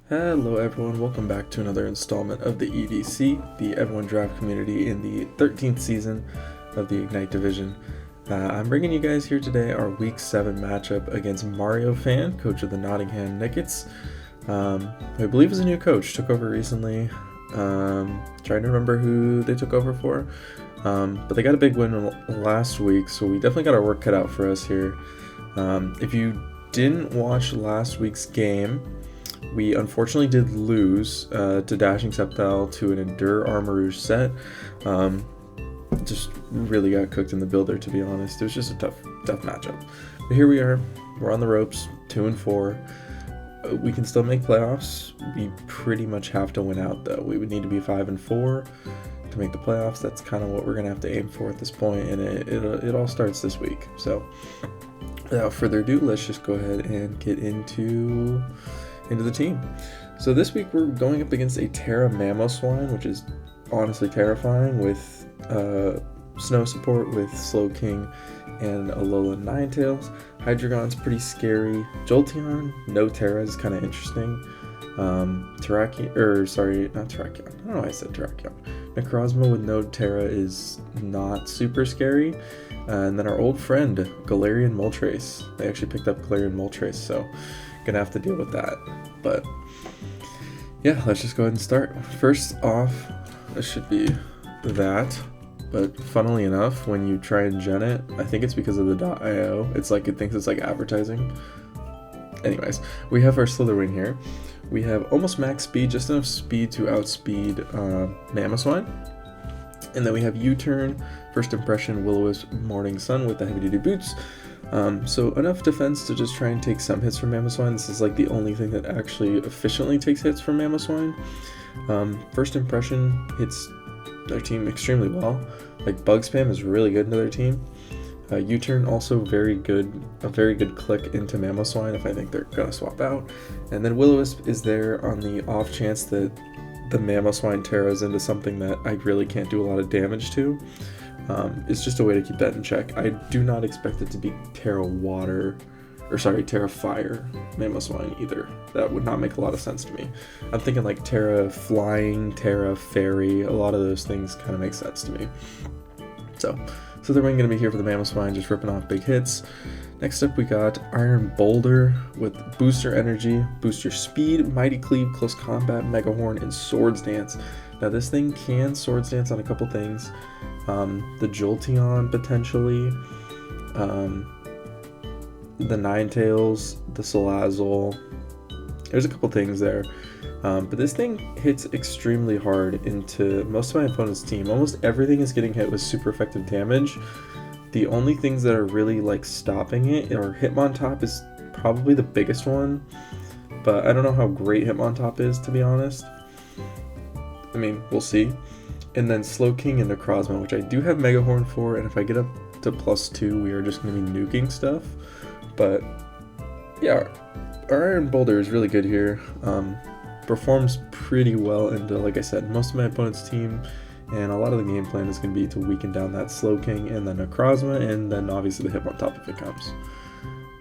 Hello everyone, welcome back to another installment of the EDC, the Everyone Draft community in the 13th season of the Ignite Division. I'm bringing you guys here today our Week 7 matchup against Mario Fan, coach of the Nottingham Nickets. I believe is a new coach, took over recently. Trying to remember who they took over for. But they got a big win last week, so we definitely got our work cut out for us here. If you didn't watch last week's game, we unfortunately did lose to Dashing Sceptile to an Endure Armourouge set. Just really got cooked in the builder, to be honest. It was just a tough matchup. But here we are. We're on the ropes, 2-4. We can still make playoffs. We pretty much have to win out, though. We would need to be 5-4 to make the playoffs. That's kind of what we're going to have to aim for at this point, and it all starts this week. So without further ado, let's just go ahead and get into the team. So this week we're going up against a TOR-TERA Mamoswine, which is honestly terrifying, with snow support with Slowking and Alola Ninetales. Hydreigon's pretty scary. Jolteon, no TERA is kind of interesting. Terrakion, or sorry, not Terrakion. I don't know why I said Terrakion. Necrozma with no TERA is not super scary. And then our old friend, Galarian Moltres. They actually picked up Galarian Moltres, so gonna have to deal with that. But yeah, let's just go ahead and start. First off, this should be that. But funnily enough, when you try and gen it, I think it's because of the .io. It's like it thinks it's like advertising. Anyways, we have our Slitherwing here. We have almost max speed, just enough speed to outspeed Mamoswine. And then we have U-Turn, First Impression, Will-O-Wisp, Morning Sun with the heavy-duty boots. So enough defense to just try and take some hits from Mamoswine. This is like the only thing that actually efficiently takes hits from Mamoswine. First Impression hits their team extremely well. Like Bug Spam is really good into their team. U-Turn also very good, a very good click into Mamoswine if I think they're gonna swap out. And then Will-O-Wisp is there on the off chance that the Mamoswine tears into something that I really can't do a lot of damage to. It's just a way to keep that in check. I do not expect it to be TERA Water, or sorry, TERA Fire Mamoswine either. That would not make a lot of sense to me. I'm thinking like TERA Flying, TERA Fairy, a lot of those things kind of make sense to me. So they're going to be here for the Mamoswine, just ripping off big hits. Next up we got Iron Boulder with Booster Energy, Booster Speed, Mighty Cleave, Close Combat, Mega Horn, and Swords Dance. Now this thing can Swords Dance on a couple things. The Jolteon potentially, the Ninetales, the Salazzle. There's a couple things there. But this thing hits extremely hard into most of my opponent's team. Almost everything is getting hit with super effective damage. The only things that are really like stopping it are Hitmontop is probably the biggest one, but I don't know how great Hitmontop is, to be honest. I mean, we'll see. And then Slowking and Necrozma, which I do have Mega Horn for, and if I get up to +2, we are just going to be nuking stuff. But yeah, our Iron Boulder is really good here. Performs pretty well into, like I said, most of my opponent's team, and a lot of the game plan is going to be to weaken down that Slowking and then Necrozma, and then obviously the Hitmontop if it comes.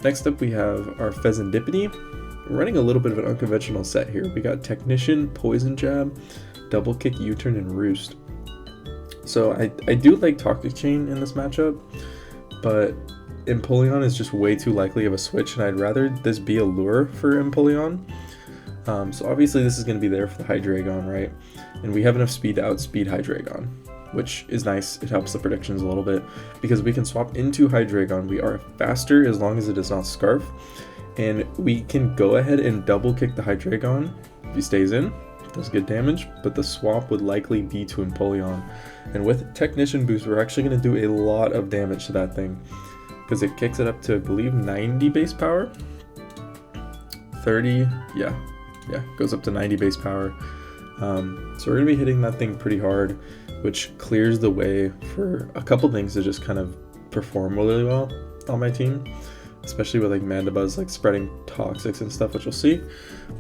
Next up we have our Pheasantipity. We're running a little bit of an unconventional set here. We got Technician, Poison Jab, Double Kick, U-Turn, and Roost. So I do like Toxic Chain in this matchup, but Empoleon is just way too likely of a switch, and I'd rather this be a lure for Empoleon. So obviously this is going to be there for the Hydreigon, right? And we have enough speed to outspeed Hydreigon, which is nice. It helps the predictions a little bit because we can swap into Hydreigon. We are faster as long as it does not Scarf, and we can go ahead and double kick the Hydreigon if he stays in. Does good damage, but the swap would likely be to Empoleon. And with Technician Boost, we're actually going to do a lot of damage to that thing because it kicks it up to, I believe, 90 base power. 30, yeah, goes up to 90 base power. So we're going to be hitting that thing pretty hard, which clears the way for a couple things to just kind of perform really well on my team, especially with like Mandibuzz like spreading Toxics and stuff, which we'll see.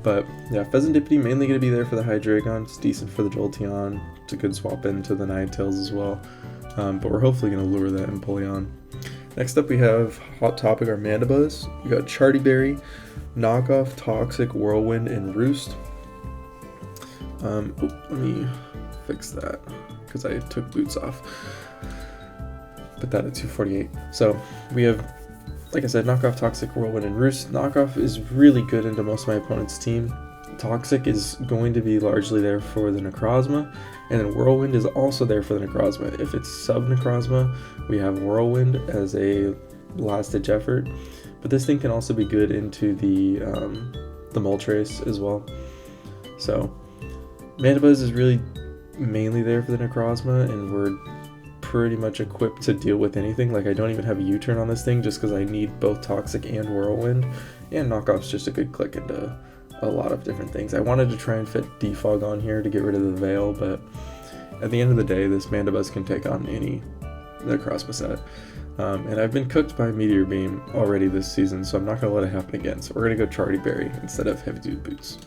But yeah, Pheasantipity mainly going to be there for the Hydreigon. It's decent for the Jolteon. It's a good swap into the Ninetales as well. But we're hopefully going to lure that Empoleon. Next up we have Hot Topic, our Mandibuzz. We got Charty Berry, Knockoff, Toxic, Whirlwind, and Roost. Let me fix that because I took boots off. Put that at 248. So we have, like I said, Knockoff, Toxic, Whirlwind, and Roost. Knockoff is really good into most of my opponent's team. Toxic is going to be largely there for the Necrozma, and then Whirlwind is also there for the Necrozma. If it's sub-Necrozma, we have Whirlwind as a last-ditch effort, but this thing can also be good into the Moltres as well. So Mandibuzz is really mainly there for the Necrozma, and we're pretty much equipped to deal with anything. Like, I don't even have a U-turn on this thing just because I need both Toxic and Whirlwind, and Knockoff's just a good click into a lot of different things. I wanted to try and fit Defog on here to get rid of the Veil, but at the end of the day, this Mandibuzz can take on any Necrozma set. And I've been cooked by Meteor Beam already this season, so I'm not going to let it happen again. So we're going to go Charty Berry instead of Heavy Duty Boots.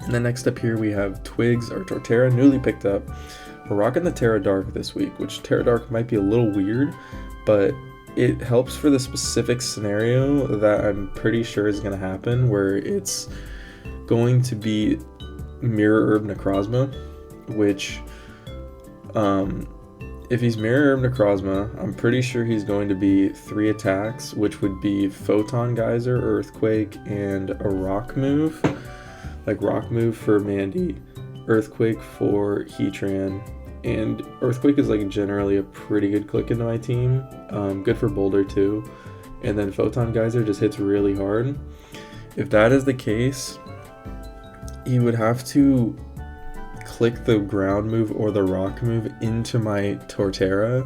And then next up here we have Twigs, our TOR-TERA, newly picked up. We're rocking the Terra Dark this week, which Terra Dark might be a little weird, but it helps for the specific scenario that I'm pretty sure is going to happen, where it's going to be Mirror Herb Necrozma, which, if he's Mirror Herb Necrozma, I'm pretty sure he's going to be 3 attacks, which would be Photon Geyser, Earthquake, and a Rock move. Like Rock move for Mandy, Earthquake for Heatran, and Earthquake is like generally a pretty good click into my team. Good for Boulder too. And then Photon Geyser just hits really hard. If that is the case, you would have to click the ground move or the rock move into my TOR-TERA,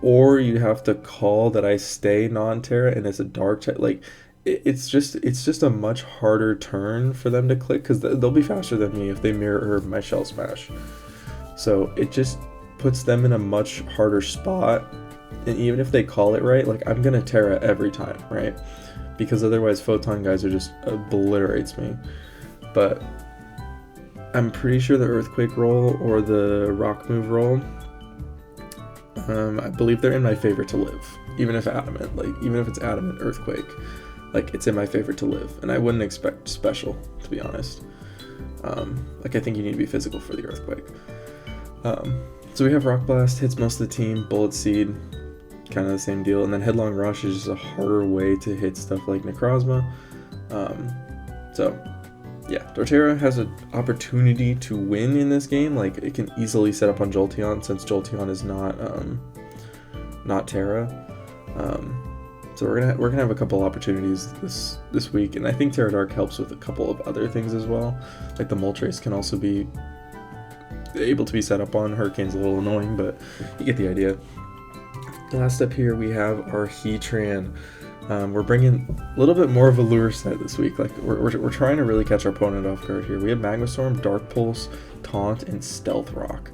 or you'd have to call that I stay non-Terra and it's a dark type. Like, it's just a much harder turn for them to click because they'll be faster than me if they Mirror Herb my Shell Smash. So it just puts them in a much harder spot, and even if they call it right, like, I'm gonna Terra every time, right? Because otherwise Photon Geyser just obliterates me. But I'm pretty sure the Earthquake roll or the Rock move roll, I believe they're in my favorite to live. Even if Adamant, like, even if it's Adamant Earthquake, like, it's in my favorite to live. And I wouldn't expect special, to be honest. Like, I think you need to be physical for the Earthquake. So we have Rock Blast, hits most of the team, Bullet Seed, kind of the same deal, and then Headlong Rush is just a harder way to hit stuff like Necrozma. So yeah, TOR-TERA has an opportunity to win in this game. Like, it can easily set up on Jolteon since Jolteon is not Terra. So we're gonna have a couple opportunities this week, and I think Terra Dark helps with a couple of other things as well. Like the Moltres can also be able to be set up on. Hurricane's a little annoying, but you get the idea. Last up here we have our Heatran. We're bringing a little bit more of a lure set this week. Like, we're trying to really catch our opponent off guard here. We have Magma Storm, Dark Pulse, Taunt, and Stealth Rock.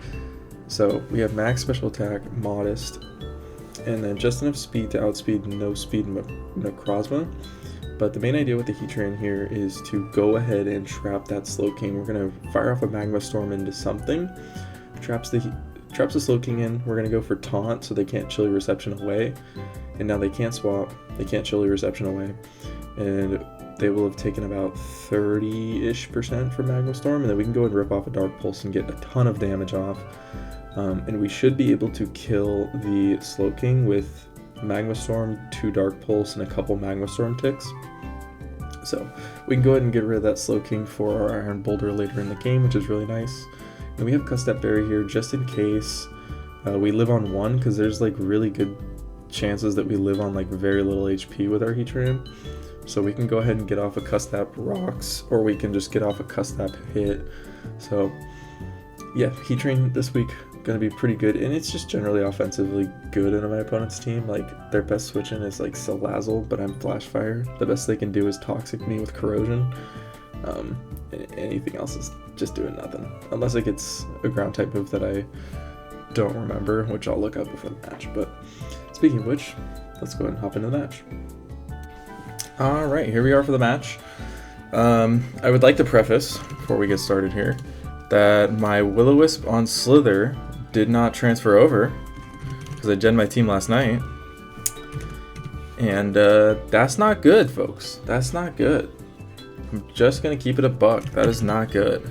So we have max special attack, modest, and then just enough speed to outspeed no speed Necrozma. But the main idea with the Heatran here is to go ahead and trap that Slowking. We're going to fire off a Magma Storm into something, traps the Slowking in. We're going to go for Taunt so they can't Chilly Reception away. And now they can't swap, they can't Chilly Reception away. And they will have taken about 30-ish% from Magma Storm, and then we can go and rip off a Dark Pulse and get a ton of damage off. And we should be able to kill the Slowking with Magma Storm, 2 Dark Pulse, and a couple Magma Storm ticks. So we can go ahead and get rid of that Slowking for our Iron Boulder later in the game, which is really nice. And we have Custap Berry here just in case we live on 1, because there's like really good chances that we live on like very little HP with our Heatran. So we can go ahead and get off a Custap Rocks, or we can just get off a Custap hit. So yeah, Heatran this week gonna be pretty good, and it's just generally offensively good into my opponent's team. Like, their best switch in is like Salazzle, but I'm Flash Fire. The best they can do is Toxic me with Corrosion. Anything else is just doing nothing, unless it gets a ground type move that I don't remember, which I'll look up before the match. But speaking of which, let's go ahead and hop into the match. Alright, here we are for the match. I would like to preface, before we get started here, that my Will-O-Wisp on Slither did not transfer over, because I gen my team last night. And that's not good, folks. That's not good. I'm just going to keep it a buck. That is not good.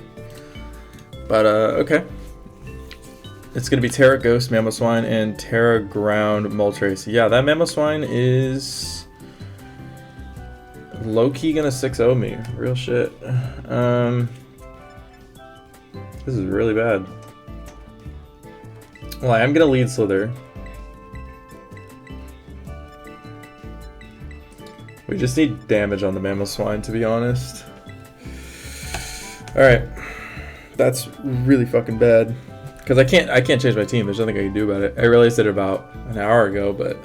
But okay. It's gonna be TERA Ghost Mamoswine and TERA Ground Moltres. Yeah, that Mamoswine is low-key gonna 6-0 me. Real shit. This is really bad. Well, I am gonna lead Slither. We just need damage on the Mamoswine, to be honest. Alright. That's really fucking bad. Because I can't change my team. There's nothing I can do about it. I realized it about an hour ago, but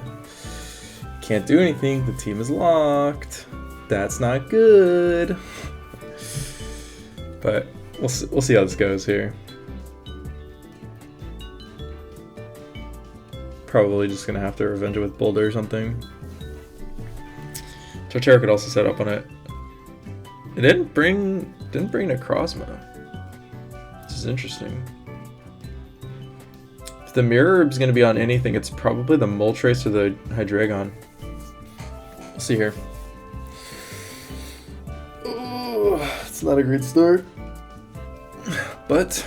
can't do anything. The team is locked. That's not good. But we'll see how this goes here. Probably just gonna have to revenge it with Boulder or something. TOR-TERA could also set up on it. It didn't bring Necrozma. This is interesting. If the Mirror Orb's gonna be on anything, it's probably the Moltres or the Hydreigon. We'll see here. Oh, it's not a great start. But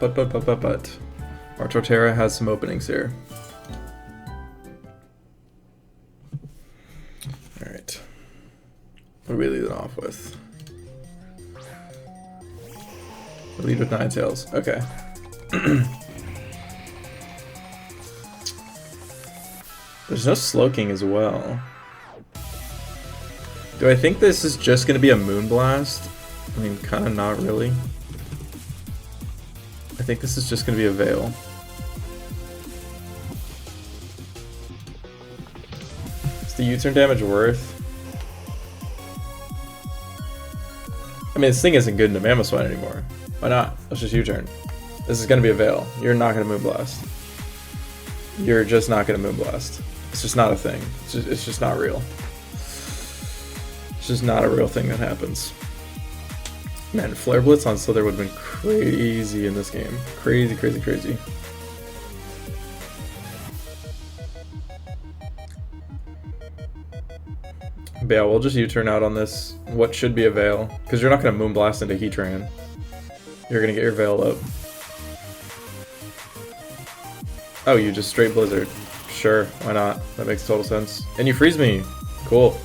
our TOR-TERA has some openings here. Alright. What are we leading off with? We lead with Ninetales. Okay. There's no Slowking as well. Do I think this is just going to be a Moonblast? I mean, kind of not really. I think this is just going to be a Veil. Is the U-turn damage worth? I mean, this thing isn't good in the Mamoswine anymore. Why not? Let's just U-turn. This is going to be a Veil. You're not going to Moonblast. You're just not going to Moonblast. It's just not a thing. It's just not real. It's just not a real thing that happens. Man, Flare Blitz on Slither would have been crazy in this game. Crazy, crazy, crazy. But yeah, we'll just U-turn out on this. What should be a Veil. Because you're not going to Moonblast into Heatran. You're going to get your Veil up. Oh, you just straight Blizzard. Sure, why not? That makes total sense. And you freeze me. Cool.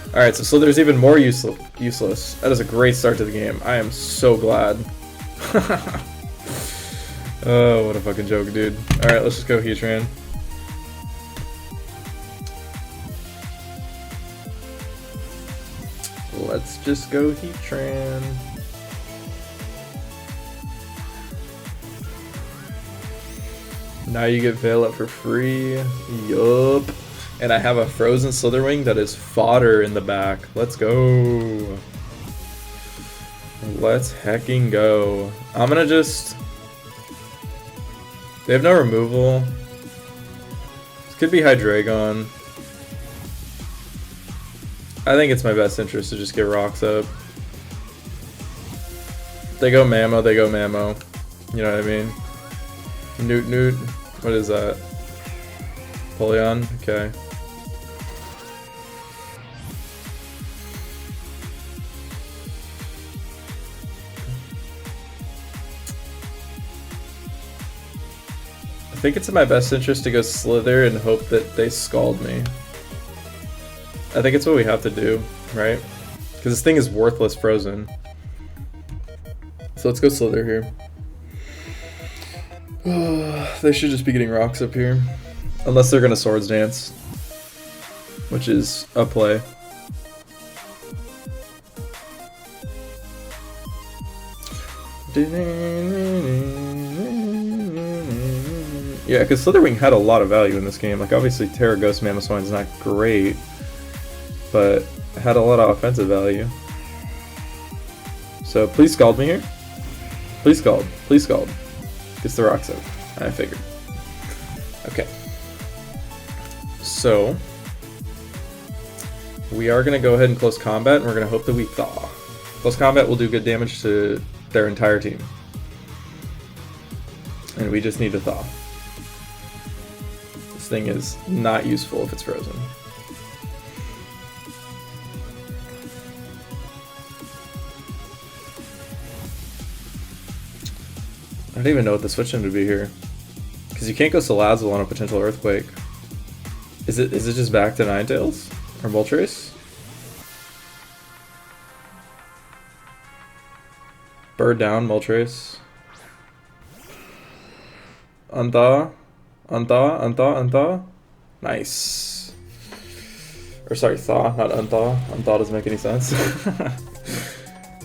Alright, so Slither's even more useless. That is a great start to the game. I am so glad. Oh, what a fucking joke, dude. Alright, let's just go Heatran. Let's just go Heatran. Now you get Veil up for free. Yup. And I have a Frozen Slitherwing that is fodder in the back. Let's go. Let's hecking go. I'm gonna just... They have no removal. This could be Hydreigon. I think it's my best interest to just get rocks up. They go Mammo, they go Mammo. You know what I mean? Newt. What is that? Polion? Okay. I think it's in my best interest to go Slither and hope that they Scald me. I think it's what we have to do, right? Because this thing is worthless frozen. So let's go Slither here. They should just be getting rocks up here. Unless they're going to Swords Dance. Which is a play. Yeah, because Slitherwing had a lot of value in this game. Like, obviously, TERA Ghost Mamoswine is not great. But it had a lot of offensive value. So, please Scald me here. Please Scald. Please Scald. Gets the rocks up. I figured. Okay. So, we are going to go ahead and close combat, and we're going to hope that we thaw. Close combat will do good damage to their entire team. And we just need to thaw. This thing is not useful if it's frozen. don't even know what the switch in would be here. Because you can't go Salazzle on a potential Earthquake. Is it just back to Ninetales? Or Moltres? Bird down, Moltres. Unthaw. Unthaw. Nice. Or sorry, Thaw, not Unthaw. Unthaw doesn't make any sense.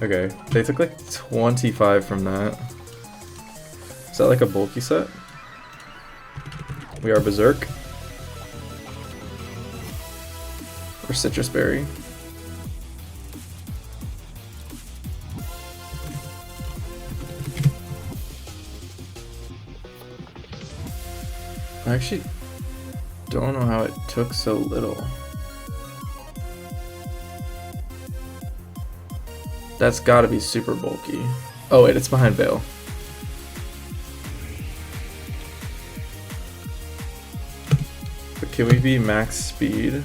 Okay, they took like 25 from that. Is that like a bulky set? We are Berserk. Or Citrus Berry. I actually don't know how it took so little. That's gotta be super bulky. Oh wait, it's behind Veil. But can we be max speed?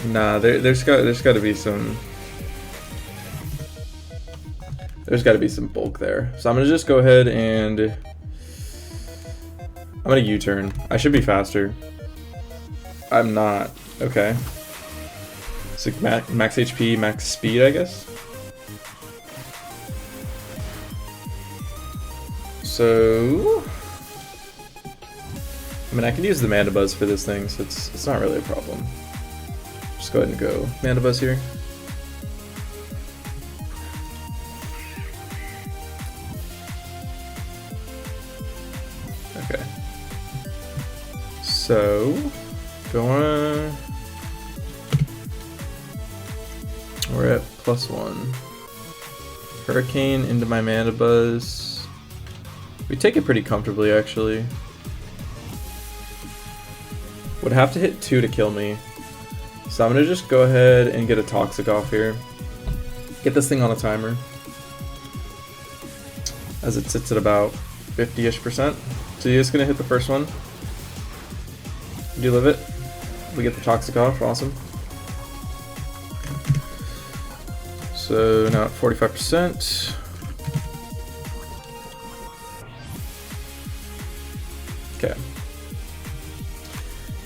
Nah, there's got to be some. There's got to be some bulk there. So I'm gonna just go ahead and I'm gonna U-turn. I should be faster. I'm not. Okay. So max HP, max speed, I guess. So I mean, I can use the Mandibuzz for this thing, so it's not really a problem. Just go ahead and go Mandibuzz here. Okay. So going. We're at +1. Hurricane into my Mandibuzz. We take it pretty comfortably, actually. Would have to hit 2 to kill me. So I'm gonna just go ahead and get a Toxic off here. Get this thing on a timer. As it sits at about 50-ish%. So you're just gonna hit the first one. Do live it. We get the Toxic off, awesome. So now at 45%. Okay.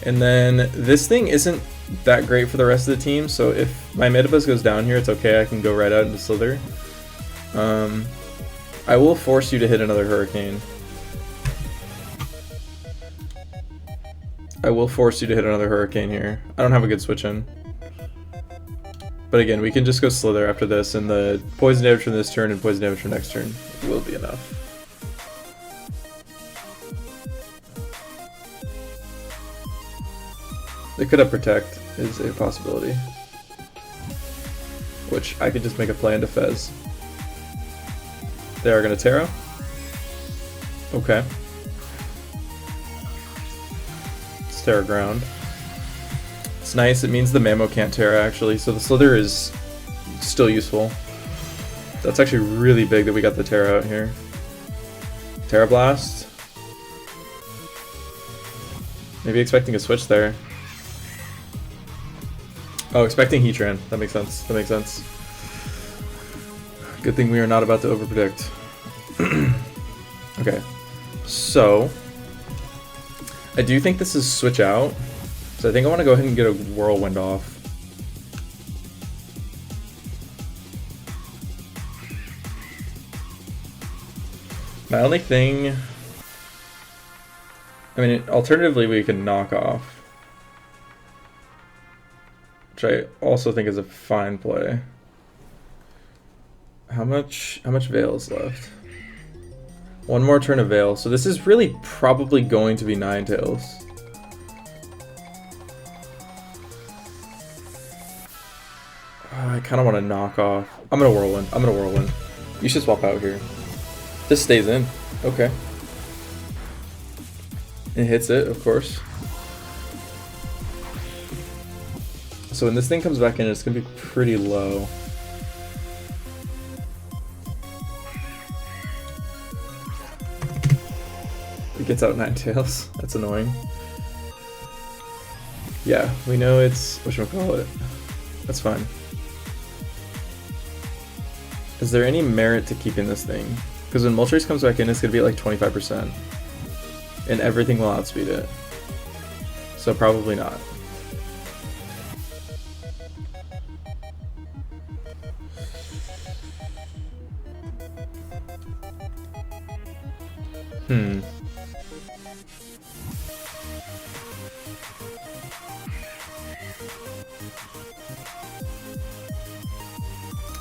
And then this thing isn't that great for the rest of the team, so if my Mandibuzz goes down here, it's okay, I can go right out into Slither. I will force you to hit another Hurricane. I will force you to hit another Hurricane here. I don't have a good switch in. But again, we can just go Slither after this, and the poison damage from this turn and poison damage from next turn will be enough. They could have Protect, is a possibility. Which I could just make a play into Fez. They are going to Terra. Okay. It's Terra Ground. It's nice, it means the Mamo can't Terra actually, so the Slither is still useful. That's actually really big that we got the Terra out here. Terra Blast. Maybe expecting a switch there. Oh, expecting Heatran. That makes sense. That makes sense. Good thing we are not about to overpredict. Okay. So I do think this is switch out. So I think I want to go ahead and get a Whirlwind off. My only thing, I mean, alternatively we can knock off, which I also think is a fine play. How much Veil is left? One more turn of Veil, so this is really probably going to be Ninetales. I kind of want to knock off. I'm gonna Whirlwind. You should swap out here. This stays in. Okay. It hits it, of course. So when this thing comes back in, it's gonna be pretty low. It gets out Ninetales. That's annoying. Yeah, we know it's whatchamacallit. That's fine. Is there any merit to keeping this thing? Because when Moltres comes back in, it's going to be at like 25%. And everything will outspeed it. So probably not.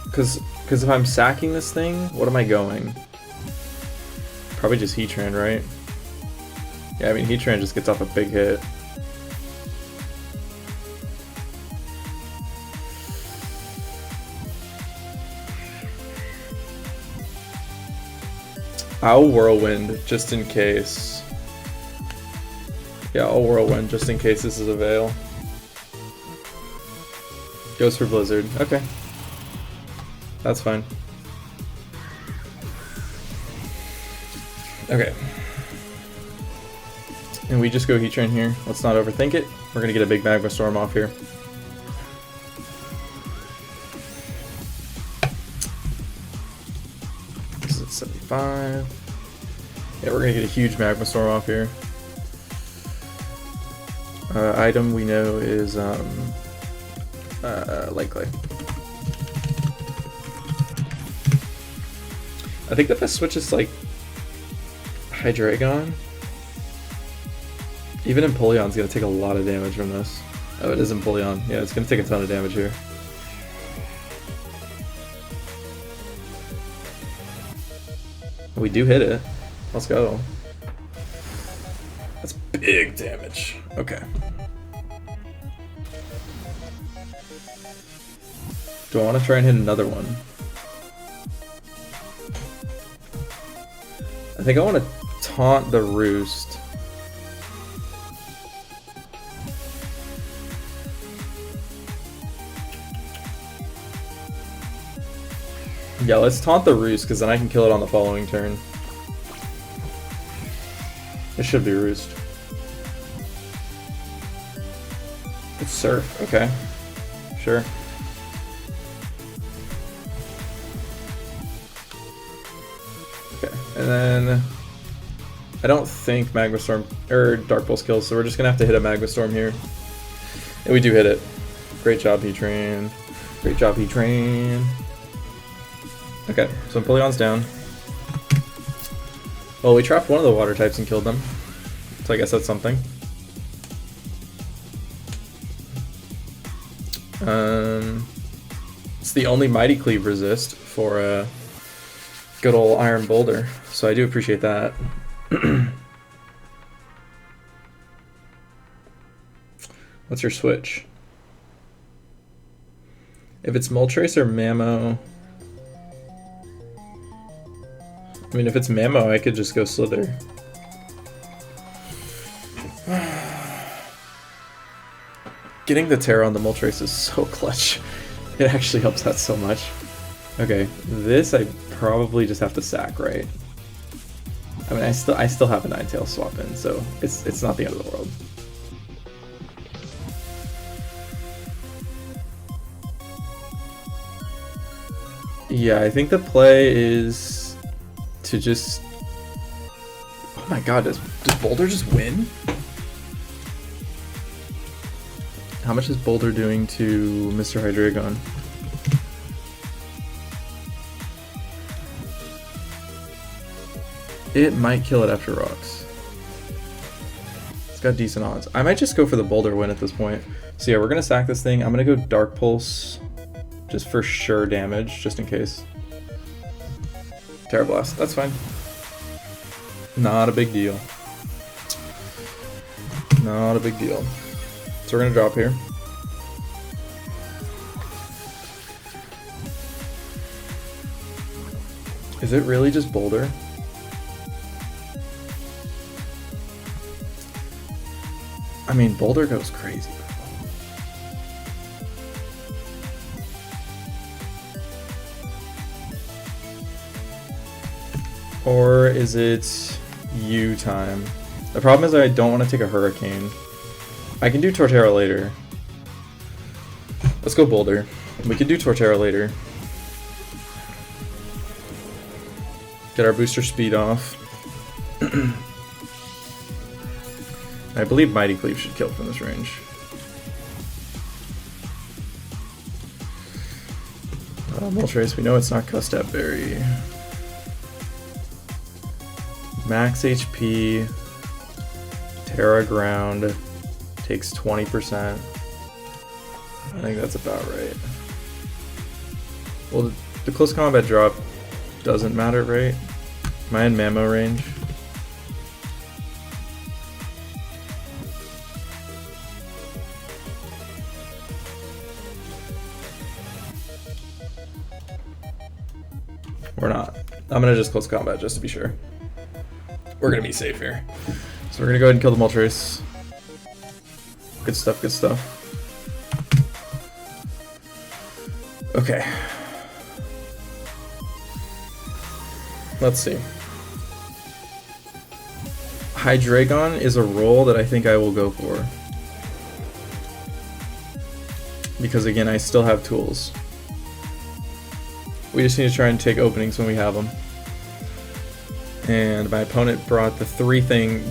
Because if I'm sacking this thing, what am I going? Probably just Heatran, right? Yeah, I mean, Heatran just gets off a big hit. I'll Whirlwind just in case. Yeah, I'll Whirlwind just in case this is a Veil. Goes for Blizzard. Okay. That's fine. Okay. And we just go Heatran here. Let's not overthink it. We're gonna get a big Magma Storm off here. This is at 75. Yeah, we're gonna get a huge Magma Storm off here. Item we know is Light Clay. I think the best switch is like Hydreigon. Even Empoleon's gonna take a lot of damage from this. Oh, it is Empoleon. Yeah, it's gonna take a ton of damage here. We do hit it. Let's go. That's big damage. Okay. Do I want to try and hit another one? I think I want to taunt the Roost. Yeah, let's taunt the Roost, because then I can kill it on the following turn. It should be Roost. It's Surf, okay. Sure. Okay, and then I don't think Magma Storm or Dark Pulse kills, so we're just gonna have to hit a Magma Storm here. And we do hit it. Great job, Heatran. Great job, Heatran. Okay, so Empoleon's down. Well, we trapped one of the water types and killed them. So I guess that's something. It's the only Mighty Cleave resist for good old Iron Boulder, so I do appreciate that. What's your switch? If it's Moltres or Mammo... I mean, if it's Mammo, I could just go Slither. Getting the TOR-TERA on the Moltres is so clutch. It actually helps out so much. Okay, this I probably just have to sack, right? I mean, I still have a Ninetales swap in, so it's not the end of the world. Yeah, I think the play is to just... Oh my god, does Boulder just win? How much is Boulder doing to Mr. Hydreigon? It might kill it after rocks. It's got decent odds. I might just go for the Boulder win at this point. So yeah, we're gonna sack this thing. I'm gonna go Dark Pulse just for sure damage, just in case. Terra Blast, that's fine. Not a big deal. Not a big deal. So we're gonna drop here. Is it really just Boulder? I mean, Boulder goes crazy. Or is it U time? The problem is I don't want to take a Hurricane. I can do TOR-TERA later. Let's go Boulder. We can do TOR-TERA later. Get our booster speed off. I believe Mighty Cleave should kill from this range. Moltres, we know it's not Custap Berry. Max HP, Terra Ground, takes 20%. I think that's about right. Well, the close combat drop doesn't matter, right? Am I in Mammo range? We're not. I'm gonna just close combat just to be sure. We're gonna be safe here. So we're gonna go ahead and kill the Moltres. Good stuff, good stuff. Okay. Let's see. Hydreigon is a roll that I think I will go for. Because again, I still have tools. We just need to try and take openings when we have them. And my opponent brought the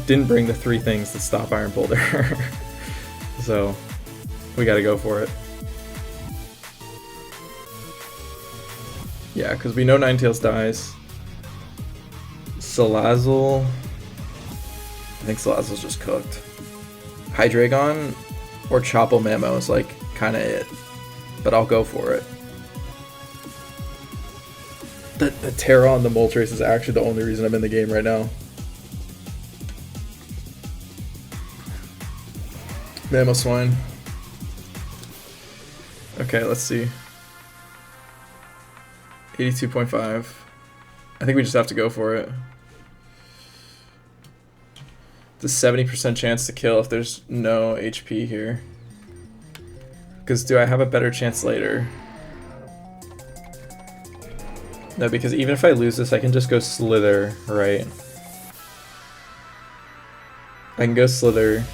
didn't bring the 3 things that stop Iron Boulder. So we gotta go for it. Yeah, because we know Ninetales dies. Salazzle. I think Salazzle's just cooked. Hydreigon or Chople Mammo is like kinda it. But I'll go for it. The Terra on the Moltres is actually the only reason I'm in the game right now. Mamoswine. Okay, let's see. 82.5. I think we just have to go for it. It's a 70% chance to kill if there's no HP here. Because do I have a better chance later? No, because even if I lose this, I can just go Slither, right? I can go Slither.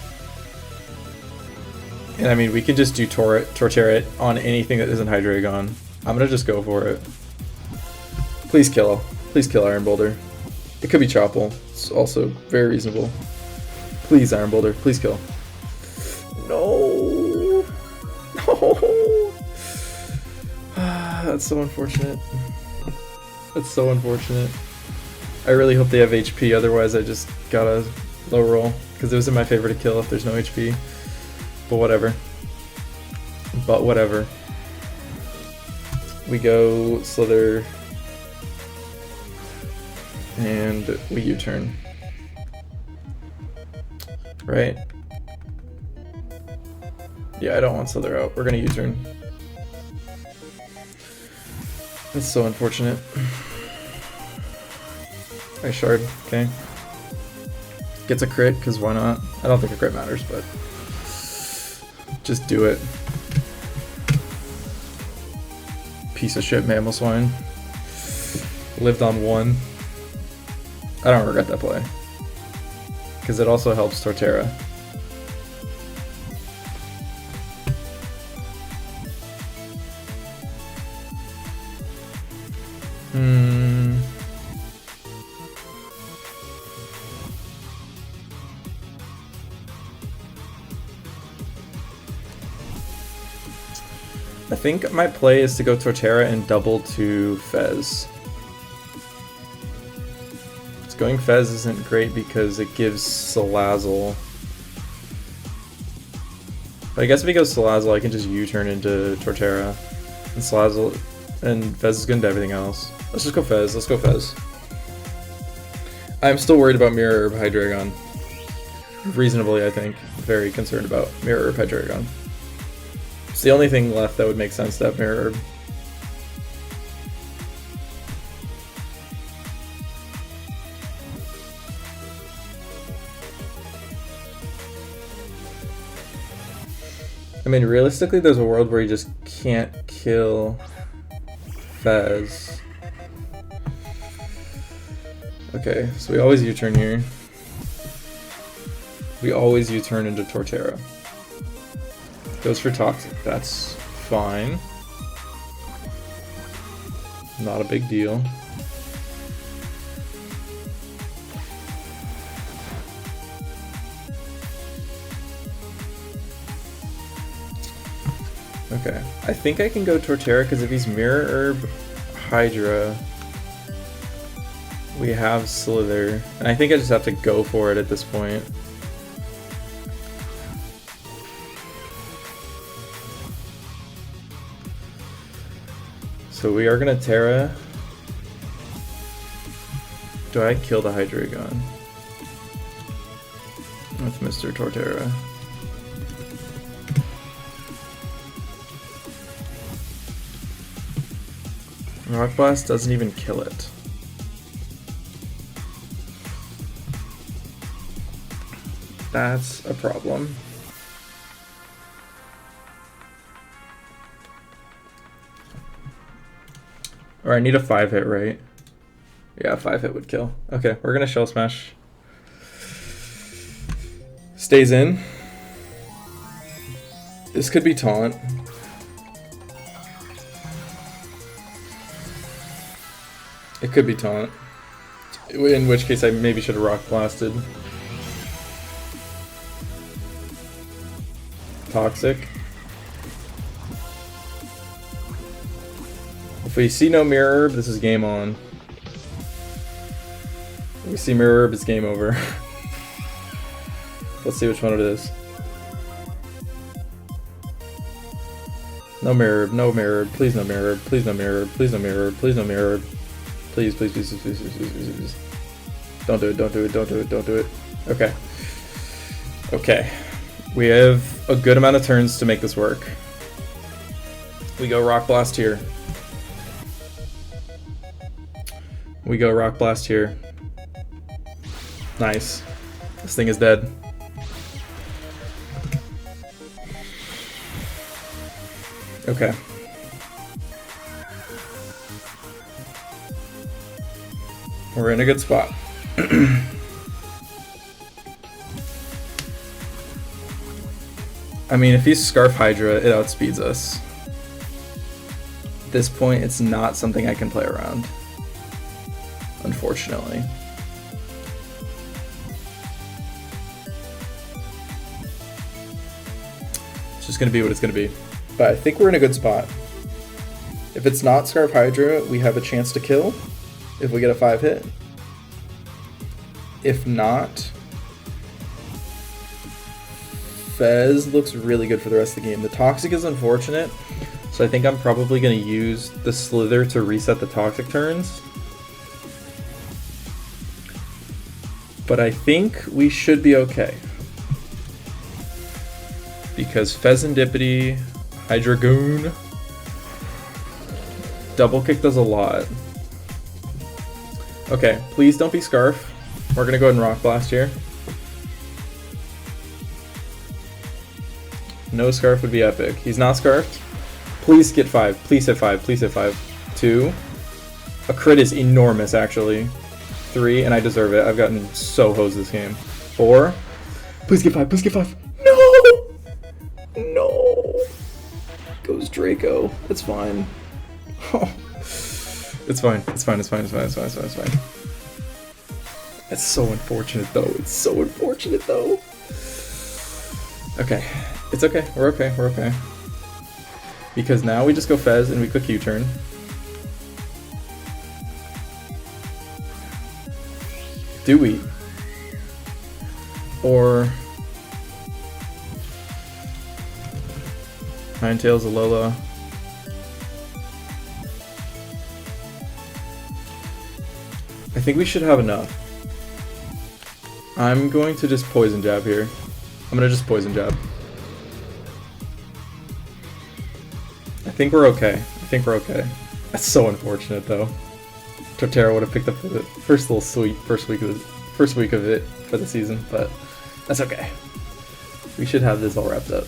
And I mean, we can just do TOR-TERA on anything that isn't Hydreigon. I'm gonna just go for it. Please kill. Please kill Iron Boulder. It could be Chople. It's also very reasonable. Please, Iron Boulder. Please kill. No! No! That's so unfortunate. That's so unfortunate. I really hope they have HP, otherwise I just gotta low roll. Because it was in my favor to kill if there's no HP. But whatever. But whatever. We go Slither. And we U-turn. Right? Yeah, I don't want Slither out. We're gonna U-turn. That's so unfortunate. I shard, okay. Gets a crit, because why not? I don't think a crit matters, but just do it. Piece of shit Mamoswine. Lived on 1. I don't regret that play. Because it also helps TOR-TERA. I think my play is to go TOR-TERA and double to Fez. Going Fez isn't great because it gives Salazzle. But I guess if he goes Salazzle, I can just U-turn into TOR-TERA. And Salazzle and Fez is good to everything else. Let's just go Fez. Let's go Fez. I'm still worried about Mirror Herb Hydreigon. Reasonably, I think. Very concerned about Mirror Herb Hydreigon. It's the only thing left that would make sense to have Mirror Herb. I mean, realistically, there's a world where you just can't kill Fez. Okay, so we always U-turn here. We always U-turn into TOR-TERA. Goes for Toxic, that's fine. Not a big deal. Okay, I think I can go TOR-TERA because if he's Mirror Herb Hydra, we have Slither, and I think I just have to go for it at this point. So we are gonna Terra. Do I kill the Hydreigon with Mr. TOR-TERA? Rock Blast doesn't even kill it. That's a problem. Or I need a 5-hit, right? Yeah, 5-hit would kill. Okay, we're gonna Shell Smash. Stays in. This could be Taunt. It could be Taunt. In which case I maybe should have Rock Blasted. Toxic. If we see no Mirror Herb, this is game on. If we see Mirror Herb, it's game over. Let's see which one it is. No Mirror Herb, no Mirror Herb, please no Mirror Herb, please no Mirror Herb, please no Mirror Herb, please no Mirror Herb. Please, please, please, please, please, please, please, please, please. Don't do it, don't do it, don't do it, don't do it. Okay. Okay. We have a good amount of turns to make this work. We go Rock Blast here. We go Rock Blast here. Nice. This thing is dead. Okay. We're in a good spot. I mean, if he's Scarf Hydra, it outspeeds us. At this point, it's not something I can play around. Unfortunately. It's just gonna be what it's gonna be. But I think we're in a good spot. If it's not Scarf Hydra, we have a chance to kill if we get a 5-hit. If not, Fez looks really good for the rest of the game. The Toxic is unfortunate, so I think I'm probably going to use the Slither to reset the Toxic turns. But I think we should be okay. Because Fezandipity, Hydragoon, Double Kick does a lot. Okay, please don't be Scarf. We're going to go ahead and Rock Blast here. No Scarf would be epic. He's not Scarfed. Please get 5. Please hit 5. Please hit 5. 2. A crit is enormous, actually. 3, and I deserve it. I've gotten so hosed this game. 4. Please get 5. Please get 5. No! No! Goes Draco. It's fine. Oh. It's fine. It's fine. It's fine. It's fine. It's fine. It's fine. It's fine. It's so unfortunate, though. It's so unfortunate, though. Okay. It's okay. We're okay. We're okay. Because now we just go Fez and we click U-turn. Do we? Or Ninetales, Alola. I think we should have enough. I'm going to just Poison Jab here. I'm going to just Poison Jab. I think we're okay. I think we're okay. That's so unfortunate, though. TOR-TERA would have picked up the first little sweet first week of it for the season, but that's okay. We should have this all wrapped up.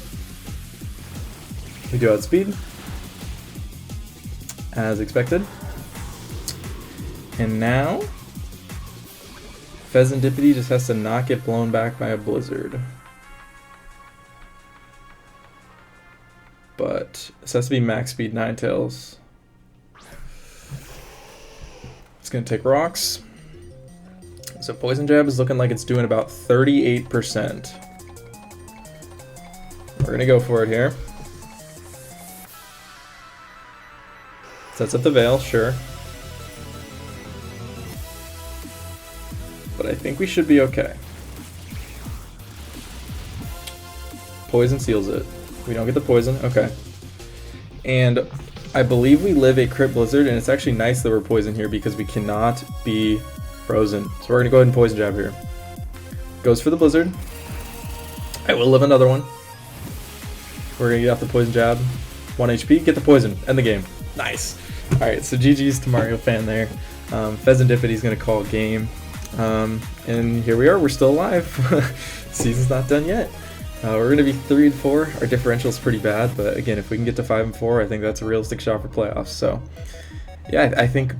We do outspeed, as expected. And now, Fezandipity just has to not get blown back by a blizzard. But this has to be max speed Ninetales. It's gonna take rocks. So Poison Jab is looking like it's doing about 38%. We're gonna go for it here. Sets up the Veil, sure. But I think we should be okay. Poison seals it. We don't get the poison, okay. And I believe we live a Crit Blizzard, and it's actually nice that we're poisoned here because we cannot be frozen. So we're gonna go ahead and Poison Jab here. Goes for the Blizzard. I will live another one. We're gonna get off the Poison Jab. 1 HP, get the poison, end the game. Nice. Alright, so GG's to Mario Fan there. Pheasandipity's gonna call a game. And here we are, we're still alive. Season's not done yet. We're going to be 3-4. Our differential is pretty bad, but again, if we can get to 5-4, I think that's a realistic shot for playoffs. So, yeah, I think,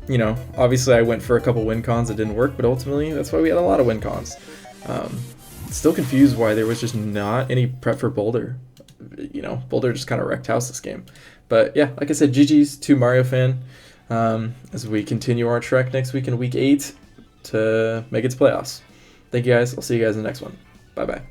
you know, obviously I went for a couple win cons that didn't work, but ultimately that's why we had a lot of win cons. Still confused why there was just not any prep for Boulder. You know, Boulder just kind of wrecked house this game. But yeah, like I said, GG's to Mario Fan as we continue our trek next week in Week 8 to make it to playoffs. Thank you guys. I'll see you guys in the next one. Bye-bye.